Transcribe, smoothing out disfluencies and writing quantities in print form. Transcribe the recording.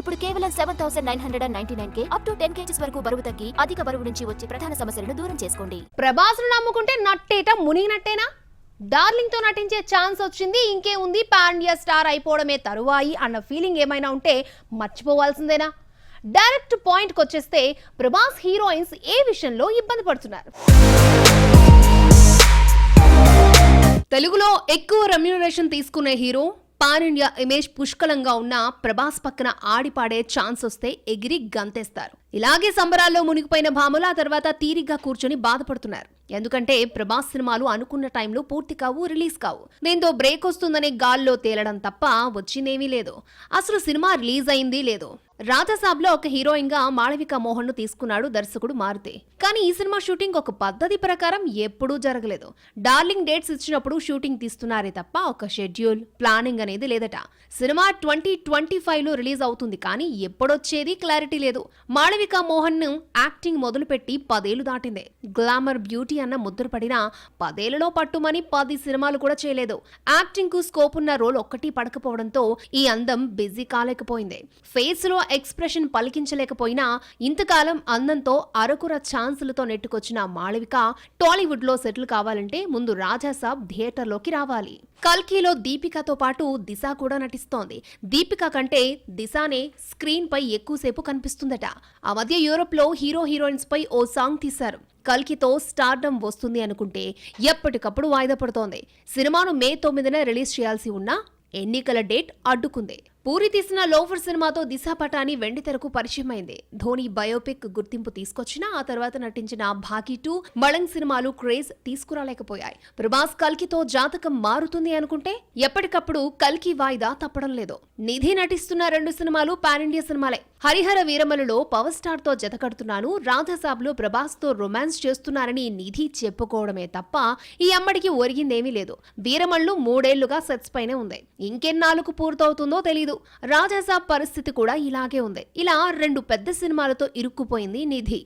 ఇప్పుడు కేవలం 7,999 up to 10 kgs వరకు బరువు తగ్గి అధిక బరువు నుంచి వచ్చే ప్రధాన సమస్యలను దూరం చేసుకోండి. ప్రభాస్ ను నమ్ముకుంటే నట్టేట మునిగినట్టేనా? డార్లింగ్ తో నటించే ఛాన్స్ వచ్చింది, ఇంకే ఉంది పాన్ ఇండియా స్టార్ అయిపోవడమే తరువాయి అన్న ఫీలింగ్ ఏమైనా ఉంటే మర్చిపోవాల్సిందేనా? డైరెక్ట్ పాయింట్ కి వచ్చేస్తే ప్రభాస్ హీరోయిన్స్ ఏ విషయంలో ఇబ్బంది పడుతున్నారు? తెలుగులో ఎక్కువ రెమ్యూనరేషన్ తీసుకునే హీరో, పాన్ ఇండియా ఇమేజ్ పుష్కలంగా ఉన్న ప్రభాస్ పక్కన ఆడిపాడే ఛాన్స్ వస్తే ఎగిరి గంతేస్తారు. ఇలాగే సంబరాల్లో మునిగిపోయిన భామలు ఆ తర్వాత తీరిగ్గా కూర్చొని బాధపడుతున్నారు. ఎందుకంటే ప్రభాస్ సినిమాలు అనుకున్న టైంలో పూర్తి కావు, రిలీజ్ కావు. దీంతో బ్రేక్ వస్తుందనే గాల్లో తేలడం తప్ప వచ్చిందేమీ లేదు. అసలు సినిమా రిలీజ్ అయింది లేదు. రాధాసాబ్ లో ఒక హీరోయిన్ గా మాళవిక మోహన్ ను తీసుకున్నాడు దర్శకుడు మారుతి. కానీ ఈ సినిమా షూటింగ్ ఒక పద్ధతి ప్రకారం ఎప్పుడూ జరగలేదు. డార్లింగ్ డేట్స్ ఇచ్చినప్పుడు షూటింగ్ తీస్తున్నారే తప్ప ఒక షెడ్యూల్, ప్లానింగ్ అనేది లేదట. సినిమా 2025 లో రిలీజ్ అవుతుంది, కానీ ఎప్పుడొచ్చేది క్లారిటీ లేదు. మాళవిక మోహన్ ను యాక్టింగ్ మొదలుపెట్టి 10 ఏళ్లు దాటింది. గ్లామర్, బ్యూటీ అన్న ముద్ర పడినా 10 ఏళ్లలో పట్టుమని 10 సినిమాలు కూడా చేయలేదు. యాక్టింగ్ కు స్కోప్ ఉన్న రోల్ ఒక్కటి పడకపోవడంతో ఈ అందం బిజీ కాలేకపోయింది. ఫేస్ లో ఎక్స్ప్రెషన్ పలికించలేకపోయినా ఇంతకాలం అందంతో అరకుర ఛాన్సులతో నెట్టుకొచ్చిన మాళవిక టాలీవుడ్ లో సెటిల్ కావాలంటే ముందు రాజాసాబ్ థియేటర్లోకి రావాలి. కల్కిలో దీపికతో పాటు దిశ కూడా నటిస్తోంది. దీపిక కంటే దిశానే స్క్రీన్ పై ఎక్కువసేపు కనిపిస్తుందట. ఆ మధ్య యూరోప్ లో హీరోయిన్స్ పై ఓ సాంగ్ తీశారు. కల్కితో స్టార్డమ్ వస్తుంది అనుకుంటే ఎప్పటికప్పుడు వాయిదా పడుతోంది. సినిమాను మే 9న రిలీజ్ చేయాల్సి ఉన్నా ఎన్నికల డేట్ అడ్డుకుంది. పూరి తీసిన లోఫర్ సినిమాతో దిశ పటాని వెండితెరకు పరిచయమైంది. ధోని బయోపిక్ గుర్తింపు తీసుకొచ్చినా ఆ తర్వాత నటించిన భాగీ 2, మళంగ్ సినిమాలు క్రేజ్ తీసుకురాలేకపోయాయి. ప్రభాస్ కల్కితో జాతకం మారుతుంది అనుకుంటే ఎప్పటికప్పుడు కల్కి వాయిదా తప్పడం లేదు. నిధి నటిస్తున్న 2 సినిమాలు పాన్ ఇండియా సినిమాలే. హరిహర వీరమలలో పవర్ స్టార్ తో జతకడుతున్నాను, రాధాసాబ్ లో ప్రభాస్ తో రొమాన్స్ చేస్తున్నారని నిధి చెప్పుకోవడమే తప్ప ఈ అమ్మడికి ఒరిగిందేమీ లేదు. వీరమల్లు 3 ఏళ్లుగా సెట్స్ పైనే ఉంది. ఇంకెన్నాళ్ళకు పూర్తవుతుందో తెలియదు. రాజాసాబ్ పరిస్థితి కూడా ఇలాగే ఉంది. ఇలా 2 పెద్ద సినిమాలతో ఇరుక్కుపోయింది నిధి.